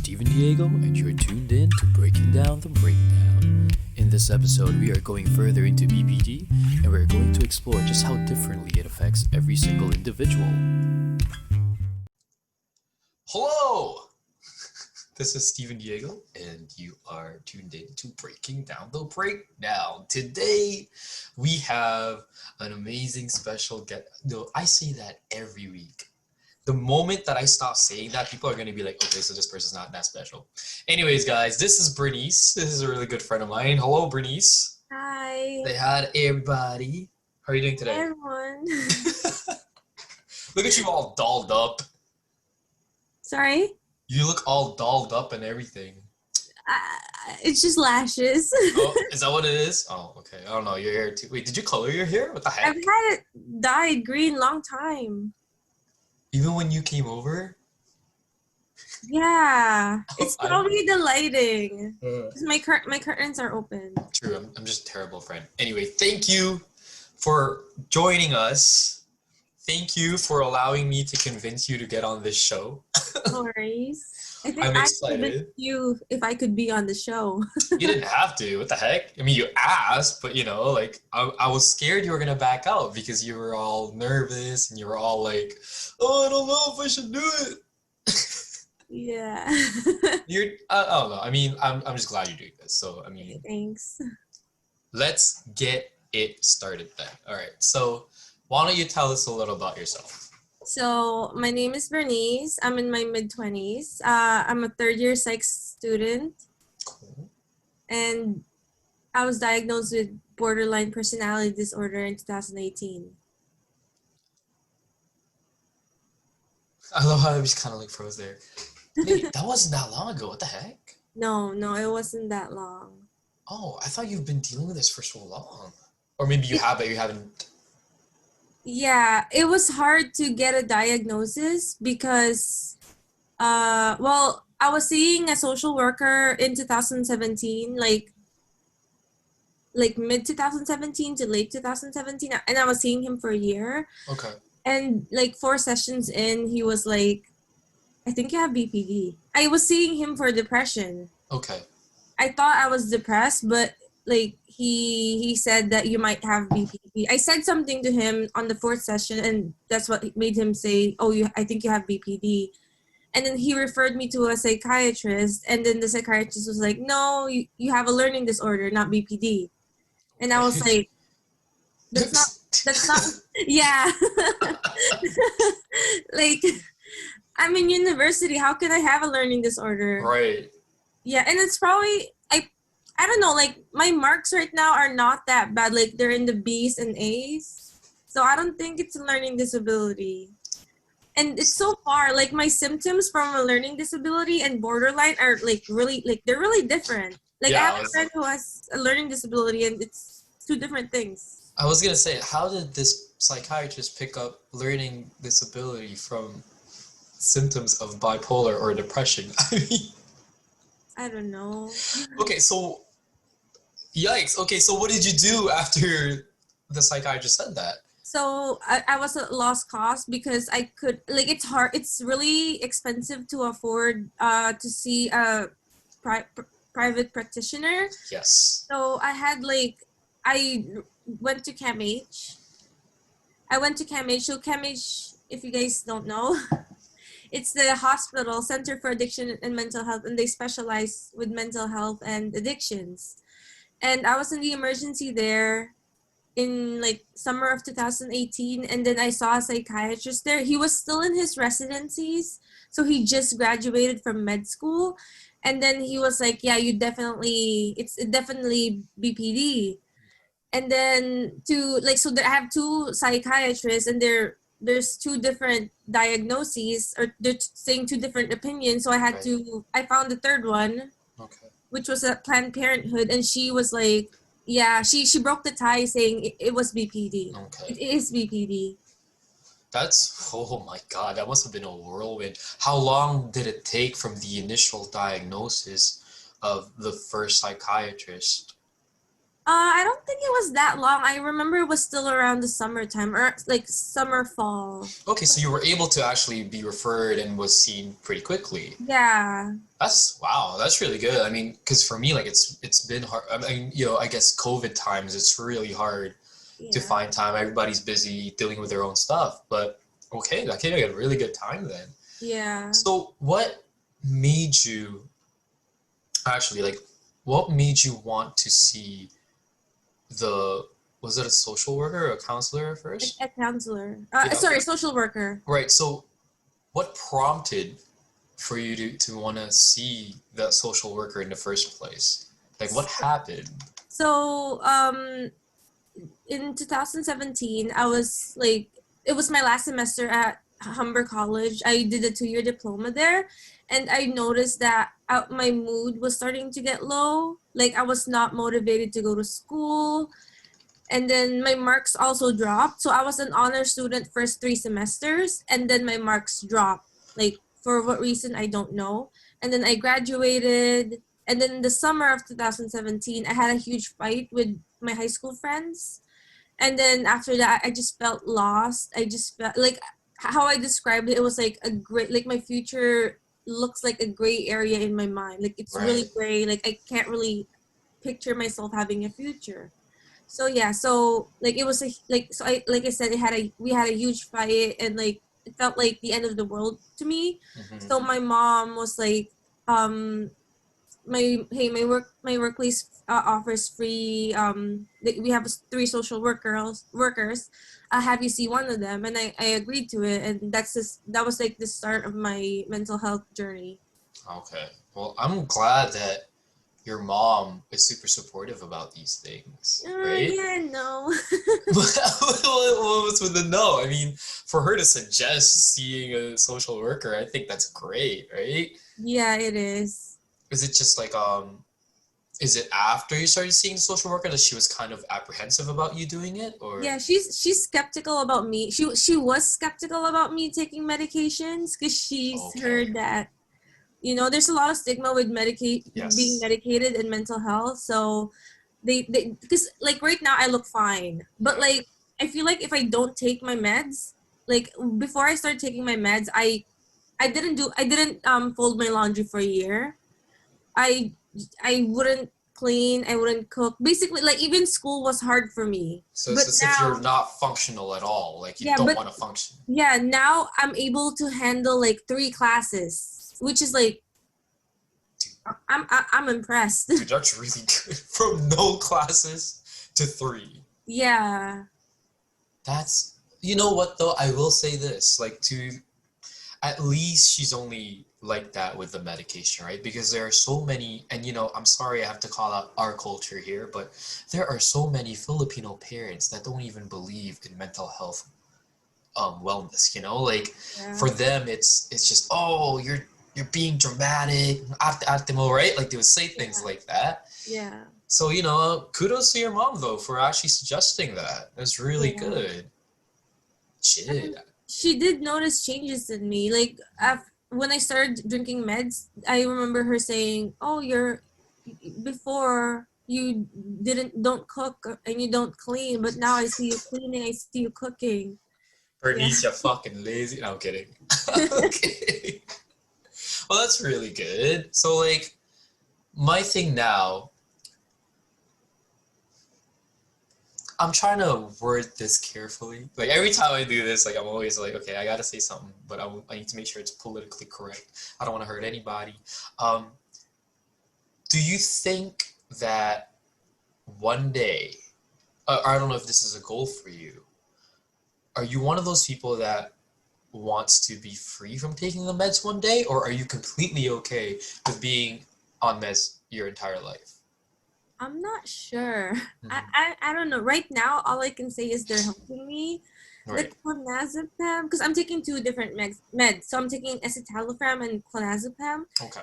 Steven Diego, and you're tuned in to Breaking Down the Breakdown. In this episode, we are going further into BPD, and we're going to explore just how differently it affects every single individual. Hello! This is Steven Diego, and you are tuned in to Breaking Down the Breakdown. Today, we have an amazing special guest. No, I say that every week. The moment that I stop saying that, people are going to be like, okay, so this person's not that special. Anyways, guys, this is Bernice. This is a really good friend of mine. Hello, Bernice. Hi. Say hi to everybody. How are you doing today? Hey, everyone. Look at you all dolled up. Sorry? You look all dolled up and everything. It's just lashes. Oh, is that what it is? Oh, okay. I don't know. Your hair too. Wait, did you color your hair? What the heck? I've had it dyed green long time. Even when you came over? Yeah. It's probably the lighting. 'Cause my curtains are open. True. I'm just a terrible friend. Anyway, thank you for joining us. Thank you for allowing me to convince you to get on this show. No worries. I think I'm I excited. convinced you if I could be on the show. You didn't have to. What the heck? I mean, you asked, but I was scared you were going to back out because you were all nervous and you were all like, oh, I don't know if I should do it. Yeah. I don't know. I mean, I'm just glad you're doing this. So, I mean, Thanks. let's get it started then. All right. So, why don't you tell us a little about yourself? So my name is Bernice. I'm in my mid-20s. I'm a third-year psych student. Cool. And I was diagnosed with borderline personality disorder in 2018. I love how I just kind of like froze there. Hey, that wasn't that long ago. What the heck? No, it wasn't that long. Oh, I thought you've been dealing with this for so long. Or maybe you have, but you haven't. Yeah, it was hard to get a diagnosis because, I was seeing a social worker in 2017, like mid 2017 to late 2017, and I was seeing him for a year. Okay. And like 4 sessions in, he was like, I think you have BPD. I was seeing him for depression. Okay. I thought I was depressed, but like he said that you might have BPD. I said something to him on the 4th session, and that's what made him say, "Oh, I think you have BPD." And then he referred me to a psychiatrist, and then the psychiatrist was like, "No, you have a learning disorder, not BPD." And I was like, "That's not, yeah." Like, I'm in university. How can I have a learning disorder? Right. Yeah, and it's probably I don't know, like my marks right now are not that bad. Like they're in the B's and A's. So I don't think it's a learning disability. And it's so far, like my symptoms from a learning disability and borderline are like really, like they're really different. Like I have a friend who has a learning disability and it's 2 different things. I was going to say, how did this psychiatrist pick up learning disability from symptoms of bipolar or depression? I mean, I don't know. okay, so yikes. Okay, so what did you do after the psychiatrist said that? So I was at lost cause because I could, like, it's hard. It's really expensive to afford to see a private practitioner. Yes. So I went to CAMH. So CAMH, if you guys don't know, it's the hospital Center for Addiction and Mental Health, and they specialize with mental health and addictions. And I was in the emergency there in like summer of 2018, and then I saw a psychiatrist there. He was still in his residencies, so he just graduated from med school, and then he was like, yeah, it's definitely BPD. And then I have 2 psychiatrists, and there's 2 different diagnoses, or they're saying 2 different opinions, so I found the 3rd one. Okay. Which was at Planned Parenthood, and she was like, yeah, she broke the tie saying it was BPD. Okay. It is BPD. Oh my God, that must have been a whirlwind. How long did it take from the initial diagnosis of the first psychiatrist? I don't think it was that long. I remember it was still around the summertime or like summer fall. Okay, so you were able to actually be referred and was seen pretty quickly. Yeah. That's wow, that's really good. I mean, because for me, like it's been hard. I mean, I guess COVID times, it's really hard to Yeah. find time. Everybody's busy dealing with their own stuff. But okay, that gave you a really good time then. Yeah. So what made you actually like? What made you want to see the? Was it a social worker or a counselor at first? A counselor. Yeah. Sorry, social worker. Right. So what prompted for you to want to see that social worker in the first place? Like, what happened? So, in 2017, I was like, it was my last semester at Humber College. I did a 2-year diploma there, and I noticed that my mood was starting to get low. Like, I was not motivated to go to school. And then my marks also dropped. So I was an honor student first 3 semesters, and then my marks dropped. Like, for what reason, I don't know. And then I graduated. And then the summer of 2017, I had a huge fight with my high school friends. And then after that, I just felt lost. I just felt like how I described it, it was like a great, like my future looks like a gray area in my mind. Like it's Right. really gray. Like I can't really picture myself having a future. So yeah, so like it was a like so I like I said we had a huge fight, and like it felt like the end of the world to me. Hmm. So my mom was like, um my workplace offers free we have 3 social workers, have you see one of them, and I agreed to it, and that was like the start of my mental health journey. Okay. Well, I'm glad that your mom is super supportive about these things, right? Yeah, no. What was with the no? I mean, for her to suggest seeing a social worker, I think that's great, right? Yeah, it is. Is it just like is it after you started seeing the social worker that she was kind of apprehensive about you doing it, or? Yeah, she's skeptical about me. She was skeptical about me taking medications because she's Okay. heard that there's a lot of stigma with being Yes. medicated in mental health. So they because like right now I look fine, but Yeah. like I feel like if I don't take my meds, like before I started taking my meds, I didn't fold my laundry for a year. I I wouldn't clean, I wouldn't cook. Basically, like even school was hard for me. So it's But as if you're now, not functional at all. Like you yeah, don't but want to function. yeah, now I'm able to handle like 3 classes, which is like I'm impressed. Dude, that's really good. From no classes to 3. Yeah. That's, you know what though? I will say this, like at least she's only like that with the medication, right? Because there are so many, and I'm sorry I have to call out our culture here, but there are so many Filipino parents that don't even believe in mental health wellness, like Yeah. for them it's just, oh, you're being dramatic, ate mo, right? Like they would say things Yeah. like that. Yeah. So, kudos to your mom though for actually suggesting that. That's really Yeah. good. And Shit. she did notice changes in me. Like when I started drinking meds, I remember her saying, "Oh, you're before you don't cook and you don't clean, but now I see you cleaning, I see you cooking." Yeah. Bernice, you fucking lazy. No, I'm kidding. Okay. Well, that's really good. So, like, my thing now, I'm trying to word this carefully. Like, every time I do this, like, I'm always like, okay, I gotta say something, but I need to make sure it's politically correct. I don't want to hurt anybody. Um, do you think that one day, I don't know if this is a goal for you, are you one of those people that wants to be free from taking the meds one day, or are you completely okay with being on meds your entire life? I'm not sure. Mhm. I don't know. Right now, all I can say is they're helping me. The Right. clonazepam, because I'm taking 2 different meds. So I'm taking escitalopram and clonazepam. Okay.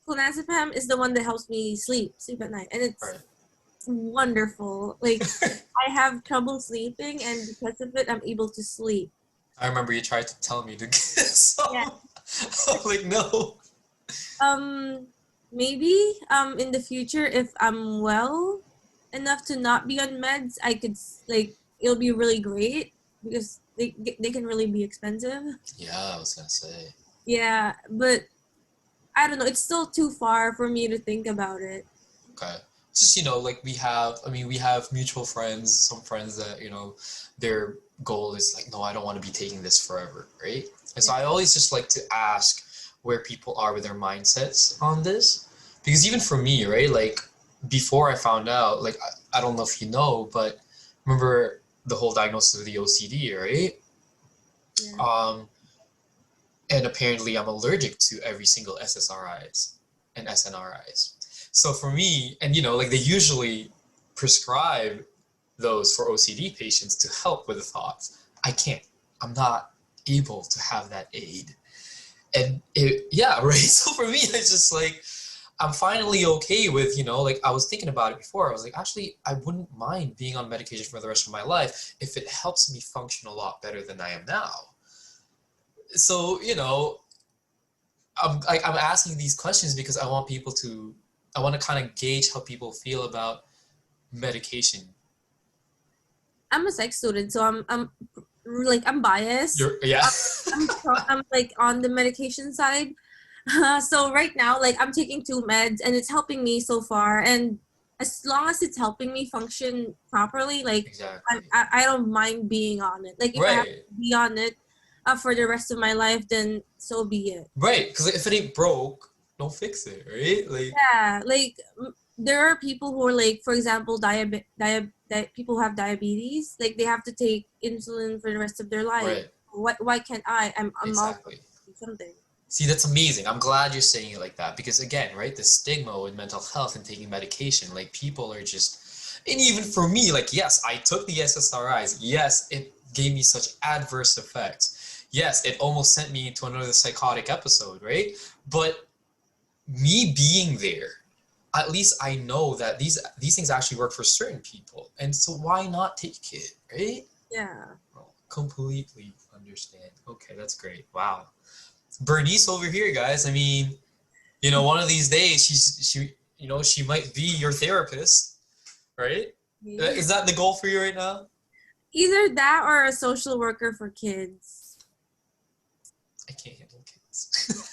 Clonazepam is the one that helps me sleep at night, and it's Right. wonderful. Like I have trouble sleeping, and because of it, I'm able to sleep. I remember you tried to tell me to get some. Yeah. I'm like, no. Maybe in the future if I'm well, enough to not be on meds, I could like it'll be really great because they can really be expensive. Yeah, I was gonna say. Yeah, but I don't know. It's still too far for me to think about it. Okay. It's just, like we have mutual friends, some friends that, their goal is like, no, I don't want to be taking this forever, right? And so I always just like to ask where people are with their mindsets on this. Because even for me, right, like before I found out, like I don't know if you know, but remember the whole diagnosis of the OCD, right? Yeah. And apparently I'm allergic to every single SSRIs and SNRIs. So for me, and like they usually prescribe those for OCD patients to help with the thoughts. I can't. I'm not able to have that aid. And yeah, right. So for me, it's just like I'm finally okay with, like I was thinking about it before. I was like, actually, I wouldn't mind being on medication for the rest of my life if it helps me function a lot better than I am now. So, I'm asking these questions because I want to kind of gauge how people feel about medication. I'm a psych student, so I'm biased. Yeah. I'm like on the medication side. So right now, like I'm taking 2 meds and it's helping me so far. And as long as it's helping me function properly, like Exactly. I don't mind being on it. Like if I have Right. to be on it for the rest of my life, then so be it. Right. Because if it ain't broke, don't fix it. Right. Like. Yeah, like there are people who are like, for example, people who have diabetes. Like they have to take insulin for the rest of their life. Right. Why can't I? I'm also Exactly. something. See, that's amazing. I'm glad you're saying it like that because again, right, the stigma with mental health and taking medication, like people are just, and even for me, like yes, I took the SSRIs. Yes, it gave me such adverse effects. Yes, it almost sent me into another psychotic episode, right? But me being there, at least I know that these things actually work for certain people, and so why not take it, right? Yeah. Well, completely understand. Okay, that's great. Wow. Bernice over here, guys. I mean, one of these days she might be your therapist, right? Is that the goal for you right now? Either that or a social worker for kids. I can't handle kids.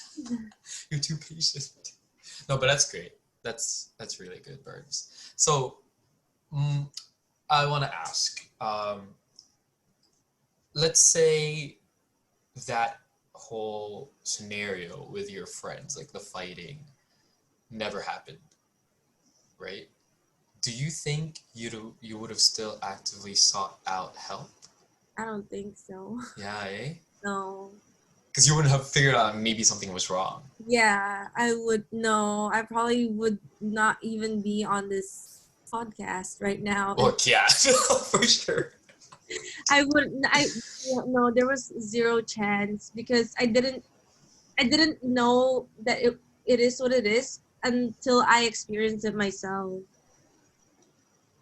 You're too patient. No, but that's great. That's really good, Burns. So, I want to ask. Let's say that whole scenario with your friends, like the fighting, never happened, right? Do you think you would have still actively sought out help? I don't think so. Yeah, eh? No. Because you wouldn't have figured out maybe something was wrong. Yeah, I would no. I probably would not even be on this podcast right now. Well, yeah, for sure. I would I no, there was zero chance because I didn't know that it is what it is until I experienced it myself.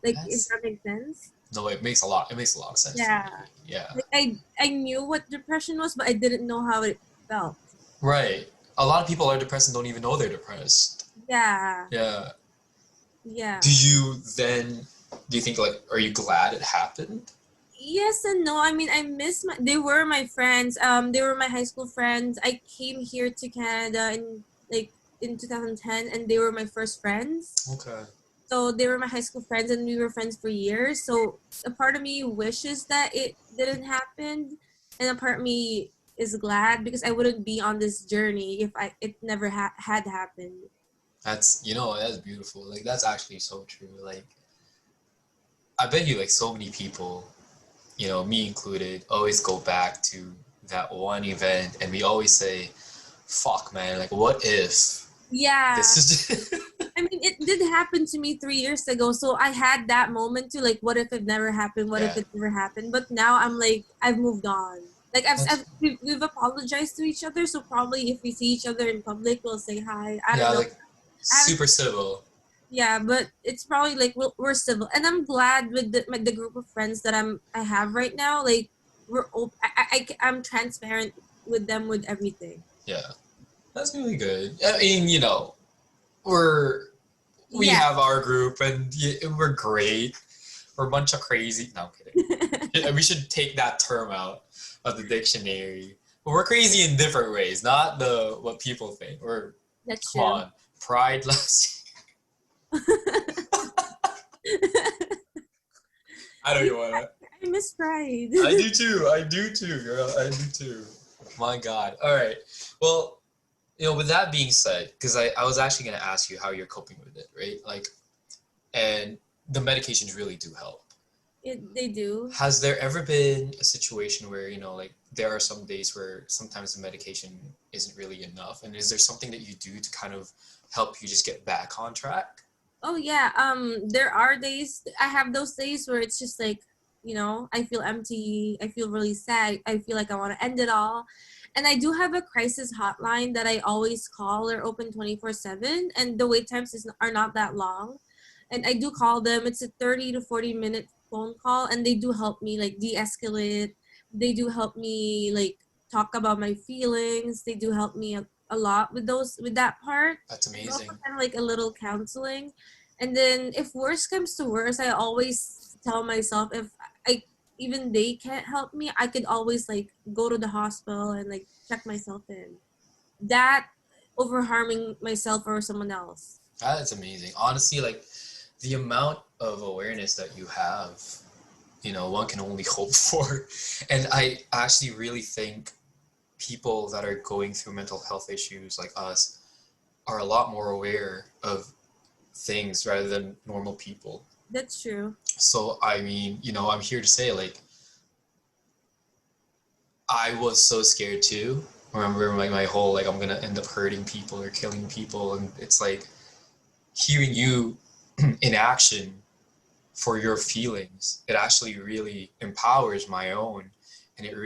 Like if that makes sense. No, it makes a lot of sense Yeah. for me. Yeah. Like I knew what depression was, but I didn't know how it felt. Right. A lot of people are depressed and don't even know they're depressed. Yeah. Yeah. Yeah. Do you think like, are you glad it happened? Yes and no. I mean, they were my friends. They were my high school friends. I came here to Canada in 2010 and they were my first friends. Okay. So they were my high school friends and we were friends for years. So a part of me wishes that it didn't happen and a part of me is glad because I wouldn't be on this journey if it never had happened. That's beautiful. Like that's actually so true. Like I bet you like so many people, me included, always go back to that one event and we always say, fuck man, like what if? Yeah. This is I mean, it did happen to me 3 years ago. So I had that moment to like, what if it never happened? What if it never happened? But now I'm like, I've moved on. Like we've apologized to each other. So probably if we see each other in public, we'll say hi. I don't know. like super civil. Yeah, but it's probably like we're civil, and I'm glad with the group of friends that I have right now. Like I'm transparent with them with everything. Yeah, that's really good. I mean, we're we Yeah. have our group, and we're great. We're a bunch of crazy. No, I'm kidding. We should take that term out of the dictionary. But we're crazy in different ways, not the what people think. We're That's come true. on, Pride last. I know you wanna. I miss Pride. I do too. I do too, girl. I do too. My God. All right. Well, with that being said, because I was actually going to ask you how you're coping with it, right? Like, and the medications really do help. They do. Has there ever been a situation where, like, there are some days where sometimes the medication isn't really enough? And is there something that you do to kind of help you just get back on track? Oh yeah. There are days I have those days where it's just like, I feel empty. I feel really sad. I feel like I want to end it all. And I do have a crisis hotline that I always call. They're open 24/7, and the wait times are not that long. And I do call them. It's a 30 to 40-minute phone call, and they do help me like de-escalate. They do help me like talk about my feelings. They do help me a lot with that part. That's It's also amazing. kind of like a little counseling. And then if worse comes to worse, I always tell myself if I even they can't help me, I could always like go to the hospital and like check myself in. That over harming myself or someone else. That's amazing. Honestly, like, the amount of awareness that you have, one can only hope for. And I actually really think people that are going through mental health issues like us are a lot more aware of things rather than normal people. That's true. So, I mean, I'm here to say, like, I was so scared too. Remember, like, my whole, like, I'm gonna end up hurting people or killing people. And it's like hearing you in action for your feelings, it actually really empowers my own, and it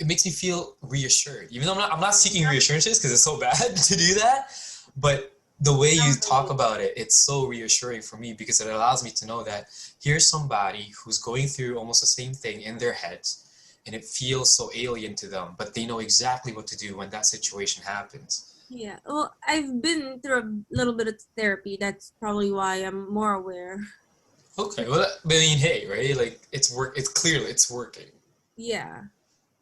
makes me feel reassured. Even though I'm not seeking reassurances because it's so bad to do that, but the way you talk about it, it's so reassuring for me because it allows me to know that here's somebody who's going through almost the same thing in their heads, and it feels so alien to them, but they know exactly what to do when that situation happens. Yeah. Well, I've been through a little bit of therapy. That's probably why I'm more aware. Okay, well, I mean, hey, right? Like, it's work. It's clearly it's working. Yeah.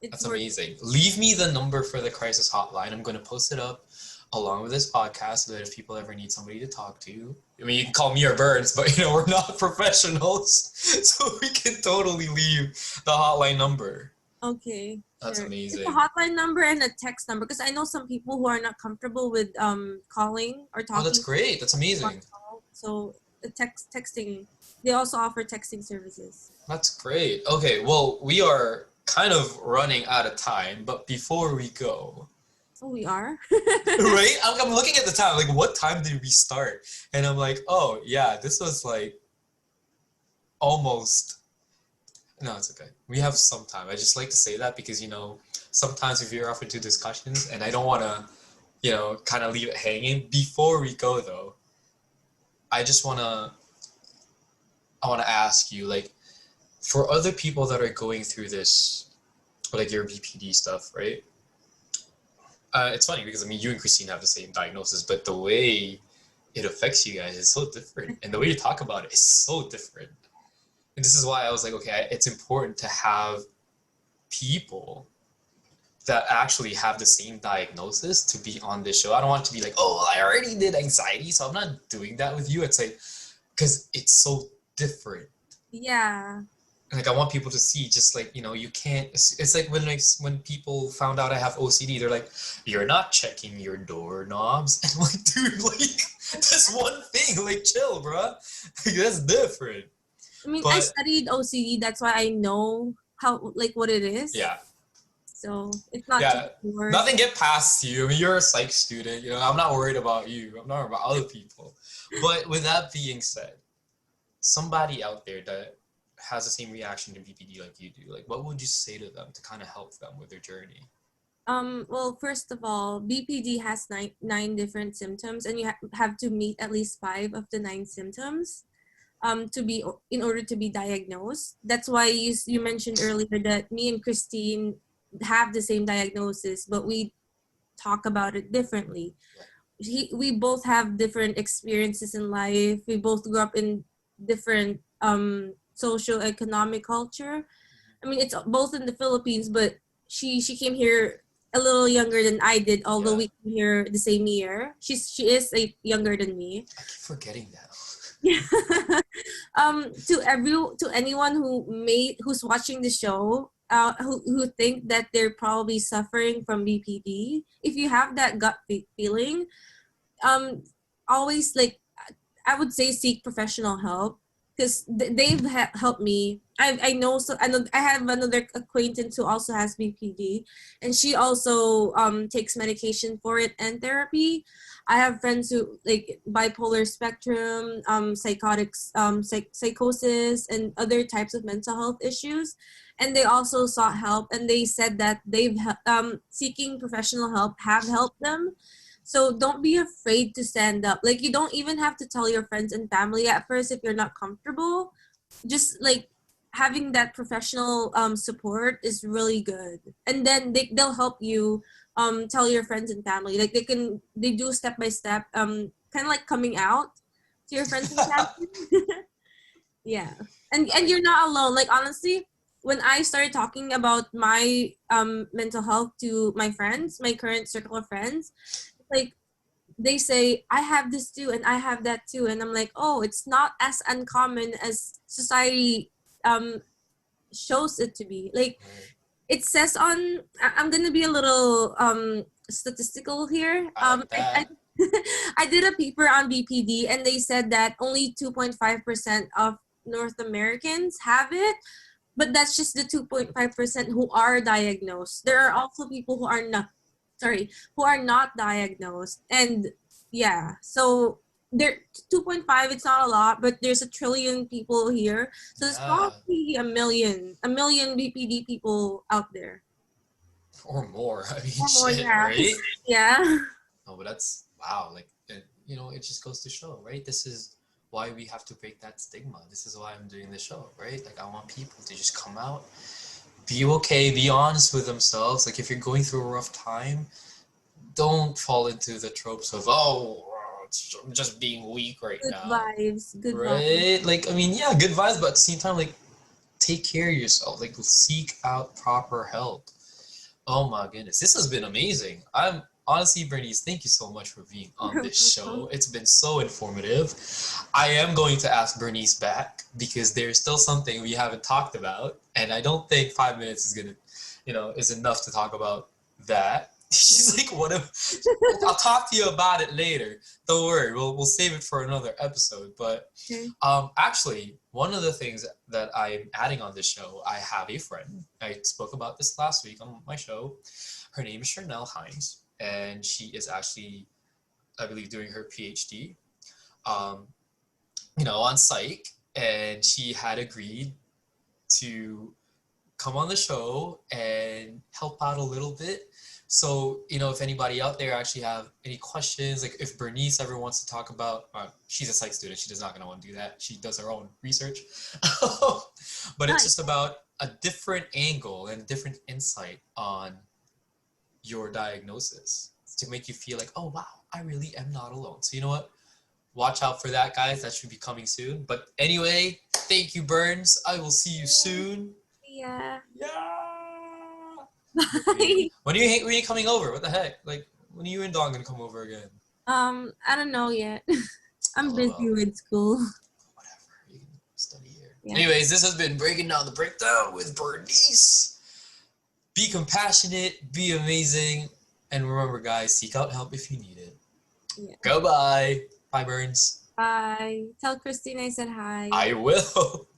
It's That's amazing. Leave me the number for the crisis hotline. I'm going to post it up along with this podcast so that if people ever need somebody to talk to, I mean, you can call me or Burns, but we're not professionals, so we can totally leave the hotline number. Okay. That's Sure. It's a amazing. hotline number and a text number because I know some people who are not comfortable with calling or Oh, that's talking. great. That's amazing. So the texting. They also offer texting services. That's great. Okay, well, we are kind of running out of time, but before we go, Oh, we are. right? I'm looking at the time, like, what time did we start? And I'm like, oh, yeah, this was like almost. No, it's okay. We have some time. I just like to say that because, sometimes if you're offered to discussions and I don't want to, kind of leave it hanging. Before we go, though, I just I want to ask you, like, for other people that are going through this, like your BPD stuff, right? It's funny because, I mean, you and Christine have the same diagnosis, but the way it affects you guys is so different. And the way you talk about it is so different. And this is why I was like, okay, it's important to have people that actually have the same diagnosis to be on this show. I don't want to be like, oh, I already did anxiety, so I'm not doing that with you. It's like, because it's so different. Yeah. Like, I want people to see, just like, you can't. It's like when people found out I have OCD, they're like, you're not checking your doorknobs. And I'm like, dude, like, that's one thing. Like, chill, bro. Like, that's different. I mean, I But studied OCD. That's why I know how what it is. yeah, So it's not too yeah, worse. nothing get past you. I mean, you're a psych student. I'm not worried about you. I'm not worried about other people. But with that being said, somebody out there that has the same reaction to BPD like you do, like, what would you say to them to kind of help them with their journey? Well, first of all, BPD has nine different symptoms, and you have to meet at least 5 of the 9 symptoms to be in order to be diagnosed. That's why you mentioned earlier that me and Christine have the same diagnosis, but we talk about it differently. we both have different experiences in life. We both grew up in different socio-economic culture. I mean, it's both in the Philippines, but she came here a little younger than I did, although Yeah. we came here the same year. She is younger than me. I keep forgetting that. Yeah. To anyone who's watching the show, who think that they're probably suffering from BPD, if you have that gut feeling, um, always, like, I would say, seek professional help, because they've helped me. I have another acquaintance who also has BPD, and she also takes medication for it and therapy. I have friends who, like, bipolar spectrum, psychotics, psychosis, and other types of mental health issues, and they also sought help, and they said that seeking professional help have helped them. So don't be afraid to stand up. Like, you don't even have to tell your friends and family at first if you're not comfortable. Just, like, having that professional support is really good. And then they'll help you tell your friends and family. Like, they do step by step, kind of like coming out to your friends and family. Yeah. And you're not alone. Like, honestly, when I started talking about my mental health to my friends, my current circle of friends, like, they say, I have this too and I have that too, and I'm like, oh, it's not as uncommon as society shows it to be. Like, Right. it says on, I'm gonna be a little statistical here. I like I that. I did a paper on BPD, and they said that only 2.5% of North Americans have it, but that's just the 2.5% who are diagnosed. There are Right. also people who are not, who are not diagnosed. And yeah, so there, 2.5, it's not a lot, but there's a trillion people here. So there's Yeah. probably a million BPD people out there. Or more. I mean, Oh, shit, yeah. right? Yeah. No, but that's wow. Like, it just goes to show, right? This is why we have to break that stigma. This is why I'm doing this show, right? Like, I want people to just come out, be okay, be honest with themselves. Like, if you're going through a rough time, don't fall into the tropes of, oh, I'm just being weak right Good now, vibes. Good vibes. right? Like, I mean, yeah, good vibes, but at the same time, like, take care of yourself. Like, seek out proper help. Oh my goodness, this has been amazing. I'm honestly, Bernice, thank you so much for being on this show. It's been so informative. I am going to ask Bernice back because there's still something we haven't talked about, and I don't think 5 minutes is gonna, is enough to talk about that. She's like, "What if?" I'll talk to you about it later. Don't worry, we'll save it for another episode. But Okay. actually, one of the things that I'm adding on this show, I have a friend. I spoke about this last week on my show. Her name is Chanel Hines, and she is actually, I believe, doing her PhD, um, on psych, and she had agreed to come on the show and help out a little bit. So, if anybody out there actually have any questions, like if Bernice ever wants to talk about, she's a psych student, she does not going to want to do that. She does her own research. But it's Nice. just about a different angle and a different insight on your diagnosis to make you feel like, oh, wow, I really am not alone. So you know what? Watch out for that, guys. That should be coming soon. But anyway, thank you, Burns. I will see you soon. Yeah. Yeah. Bye. When are you coming over? What the heck? Like, when are you and Dawn gonna come over again? I don't know yet. I'm busy LOL. with school. Whatever. You can study here. Yeah. Anyways, this has been Breaking Down the Breakdown with Bernice. Be compassionate, be amazing, and remember, guys, seek out help if you need it. Yeah. Goodbye. Bye, Burns. Bye. Tell Christine I said hi. I will.